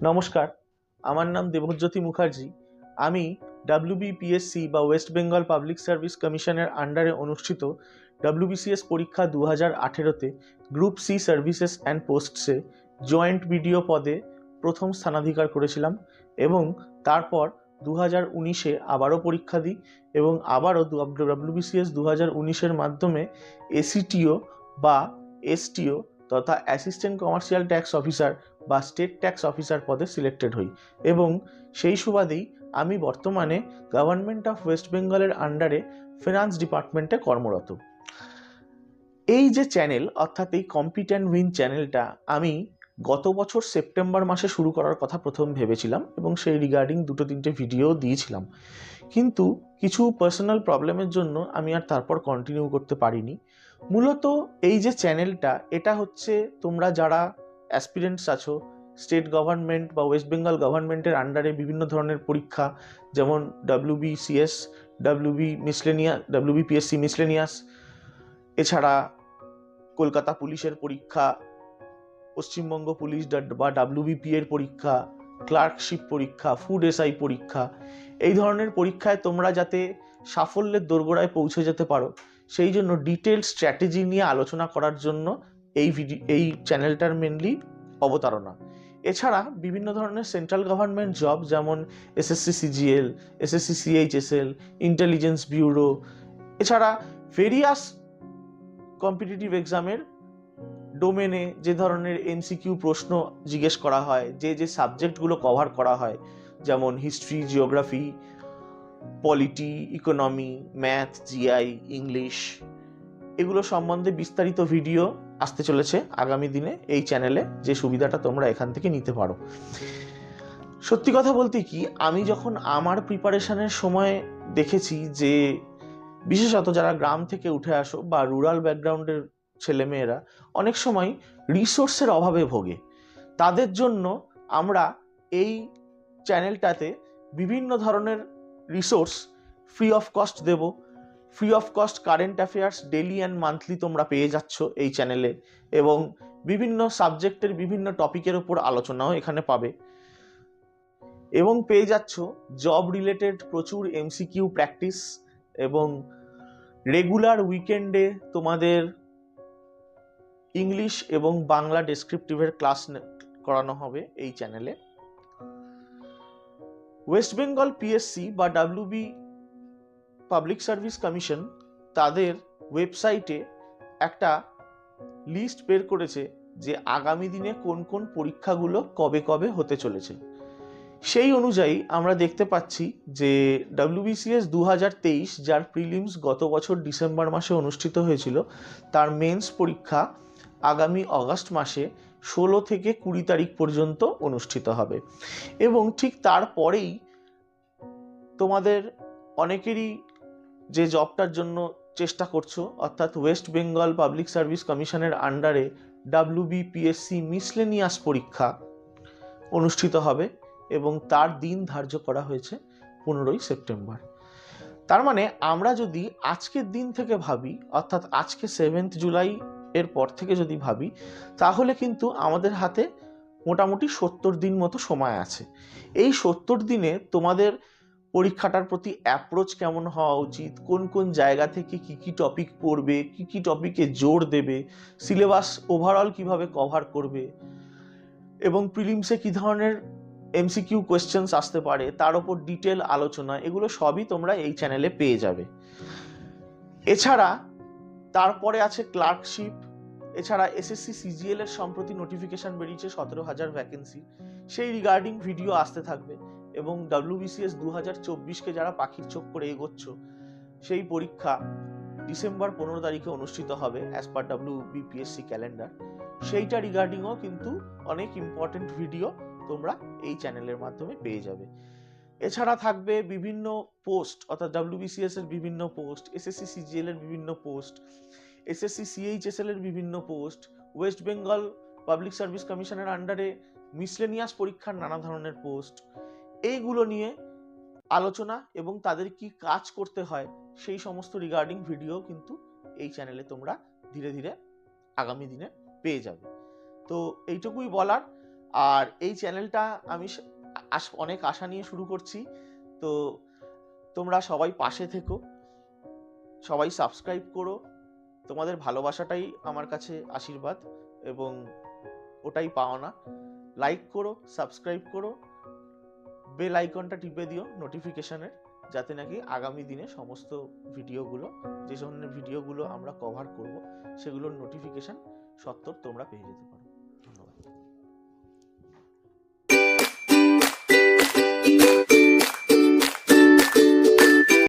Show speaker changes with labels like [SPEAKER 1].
[SPEAKER 1] নমস্কার, আমার নাম দেবজ্যোতি মুখার্জি। আমি ডাব্লিউবিপিএসসি বা ওয়েস্ট বেঙ্গল পাবলিক সার্ভিস কমিশনের আন্ডারে অনুষ্ঠিত ডাব্লিউবিসিএস পরীক্ষা 2018-তে গ্রুপ সি সার্ভিসেস অ্যান্ড পোস্টসে জয়েন্ট বিডিও পদে প্রথম স্থানাধিকার করেছিলাম এবং তারপর 2019-এ আবারও পরীক্ষা দিই এবং আবারও ডাব্লিউবিসিএস 2019-এর মাধ্যমে এসিটিও বা এসটিও তথা অ্যাসিস্ট্যান্ট কমার্শিয়াল ট্যাক্স অফিসার বা স্টেট ট্যাক্স অফিসার পদে সিলেক্টেড হই এবং সেই সুবাদেই আমি বর্তমানে গভর্নমেন্ট অফ ওয়েস্ট বেঙ্গলের আন্ডারে ফিনান্স ডিপার্টমেন্টে কর্মরত। এই যে চ্যানেল অর্থাৎ এই কম্পিট অ্যান্ড উইন চ্যানেলটা আমি গত বছর সেপ্টেম্বর মাসে শুরু করার কথা প্রথম ভেবেছিলাম এবং সেই রিগার্ডিং 2-3টে ভিডিও দিয়েছিলাম, কিন্তু কিছু পার্সোনাল প্রবলেমের জন্য আমি আর তারপর কন্টিনিউ করতে পারিনি। মূলত এই যে চ্যানেলটা, এটা হচ্ছে তোমরা যারা অ্যাসপিরেন্টস আছো স্টেট গভর্নমেন্ট বা ওয়েস্ট বেঙ্গল গভর্নমেন্টের আন্ডারে বিভিন্ন ধরনের পরীক্ষা, যেমন ডাব্লিউবিসিএস, ডাব্লিউবিপিএসসি মিসলেনিয়াস, এছাড়া কলকাতা পুলিশের পরীক্ষা, পশ্চিমবঙ্গ পুলিশ বা ডাব্লিউবিপি এর পরীক্ষা, ক্লার্কশিপ পরীক্ষা, ফুড এসআই পরীক্ষা, এই ধরনের পরীক্ষায় তোমরা যাতে সাফল্যের দোরগোড়ায় পৌঁছে যেতে পারো সেই জন্য ডিটেল স্ট্র্যাটেজি নিয়ে আলোচনা করার জন্য এই চ্যানেলটার মেনলি অবতারণা। এছাড়া বিভিন্ন ধরনের সেন্ট্রাল গভর্নমেন্ট জব যেমন SSC CGL, SSC CHSL, intelligence bureau, এছাড়া ভেরিয়াস কম্পিটিটিভ এক্সামের ডোমেনে যে ধরনের এমসিকিউ প্রশ্ন জিজ্ঞেস করা হয়, যে সাবজেক্টগুলো কভার করা হয়, যেমন history, geography, polity, economy, math, GI, English, এগুলো সম্বন্ধে বিস্তারিত ভিডিও আসতে চলেছে আগামী দিনে এই চ্যানেলে, যে সুবিধাটা তোমরা এখান থেকে নিতে পারো। সত্যি কথা বলতে কি, আমি যখন আমার প্রিপারেশনের সময় দেখেছি যে বিশেষত যারা গ্রাম থেকে উঠে আসো বা রুরাল ব্যাকগ্রাউন্ডের ছেলেমেয়েরা অনেক সময় রিসোর্সের অভাবে ভোগে, তাদের জন্য আমরা এই চ্যানেলটাতে বিভিন্ন ধরনের রিসোর্স ফ্রি অফ কস্ট দেব। Free of cost current affairs daily and monthly তোমরা পেয়ে যাচ্ছ এই চ্যানেলে, এবং বিভিন্ন সাবজেক্টের বিভিন্ন টপিকের ওপর আলোচনাও এখানে পাবে, এবং পেয়ে যাচ্ছ জব রিলেটেড প্রচুর এমসিকিউ প্র্যাকটিস, এবং রেগুলার উইকেন্ডে তোমাদের ইংলিশ এবং বাংলা ডেসক্রিপটিভের ক্লাস করানো হবে এই চ্যানেলে। ওয়েস্ট বেঙ্গল পিএসসি বা ডাব্লিউবি পাবলিক সার্ভিস কমিশন তাদের ওয়েবসাইটে একটা লিস্ট বের করেছে যে আগামী দিনে কোন কোন পরীক্ষাগুলো কবে কবে হতে চলেছে। সেই অনুযায়ী আমরা দেখতে পাচ্ছি যে ডাব্লিউবিসিএস 2023, যার প্রিলিমস গত বছর ডিসেম্বর মাসে অনুষ্ঠিত হয়েছিল, তার মেন্স পরীক্ষা আগামী অগাস্ট মাসে 16 থেকে 20 তারিখ পর্যন্ত অনুষ্ঠিত হবে। এবং ঠিক তারপরেই তোমাদের অনেকেরই যে জবটার জন্য চেষ্টা করছো, অর্থাৎ ওয়েস্ট বেঙ্গল পাবলিক সার্ভিস কমিশনের আন্ডারে ডাব্লিউবিপিএসসি মিসলেনিয়াস পরীক্ষা অনুষ্ঠিত হবে এবং তার দিন ধার্য করা হয়েছে 15ই সেপ্টেম্বর। তার মানে আমরা যদি আজকের দিন থেকে ভাবি, অর্থাৎ আজকে 7 জুলাই এর পর থেকে যদি ভাবি, তাহলে কিন্তু আমাদের হাতে মোটামুটি 70 দিন মতো সময় আছে। এই 70 দিনে তোমাদের পরীক্ষাটার প্রতি অ্যাপ্রোচ কেমন হওয়া উচিত, কোন কোন জায়গা থেকে কি কি টপিক পড়বে, কি কি টপিকে জোর দেবে, সিলেবাস ওভারঅল কিভাবে কভার করবে, এবং প্রিলিমসে কি ধরনের এমসিকিউ কোয়েশ্চেন্স আসতে পারে তার উপর ডিটেল আলোচনা, এগুলো সবই তোমরা এই চ্যানেলে পেয়ে যাবে। এছাড়া তারপরে আছে ক্লার্কশিপ, এছাড়া এসএসসি সিজিএল এর সম্প্রতি নোটিফিকেশন বেরিয়েছে 17,000 ভ্যাকেন্সি, সেই রিগার্ডিং ভিডিও আসতে থাকবে। এবং ডাব্লিউবিসিএস 2024-কে যারা পাখির চোখ করে এগোচ্ছ, সেই পরীক্ষা ডিসেম্বর 15 তারিখে অনুষ্ঠিত হবে অ্যাজ পার ডাব্লিউবিপিএসসি ক্যালেন্ডার। সেইটা রিগার্ডিংও কিন্তু অনেক ইম্পর্টেন্ট ভিডিও তোমরা এই চ্যানেলের মাধ্যমে পেয়ে যাবে। এছাড়া থাকবে বিভিন্ন পোস্ট, অর্থাৎ ডাব্লিউবিসিএস এর বিভিন্ন পোস্ট, এসএসসি সিজিএল এর বিভিন্ন পোস্ট, এসএসসি সিএইচএসএল এর বিভিন্ন post, West Bengal public service কমিশনের আন্ডারে মিসলেনিয়াস পরীক্ষার নানা ধরনের পোস্ট, এইগুলো নিয়ে আলোচনা এবং তাদের কি কাজ করতে হয় সেই সমস্ত রিগার্ডিং ভিডিও কিন্তু এই চ্যানেলে তোমরা ধীরে ধীরে আগামী দিনে পেয়ে যাবে। তো এইটুকুই বলার। আর এই চ্যানেলটা আমি অনেক আশা নিয়ে শুরু করছি, তো তোমরা সবাই পাশে থেকো, সবাই সাবস্ক্রাইব করো। তোমাদের ভালোবাসাটাই আমার কাছে আশীর্বাদ এবং ওটাই পাওনা। লাইক করো, সাবস্ক্রাইব করো, বেল আইকনটা টিপে দিও নোটিফিকেশনের, যাতে নাকি আগামী দিনে সমস্ত ভিডিওগুলো, যে ধরনের ভিডিওগুলো আমরা কভার করব, সেগুলোর নোটিফিকেশন সত্ত্বর তোমরা পেয়ে যেতে পারো।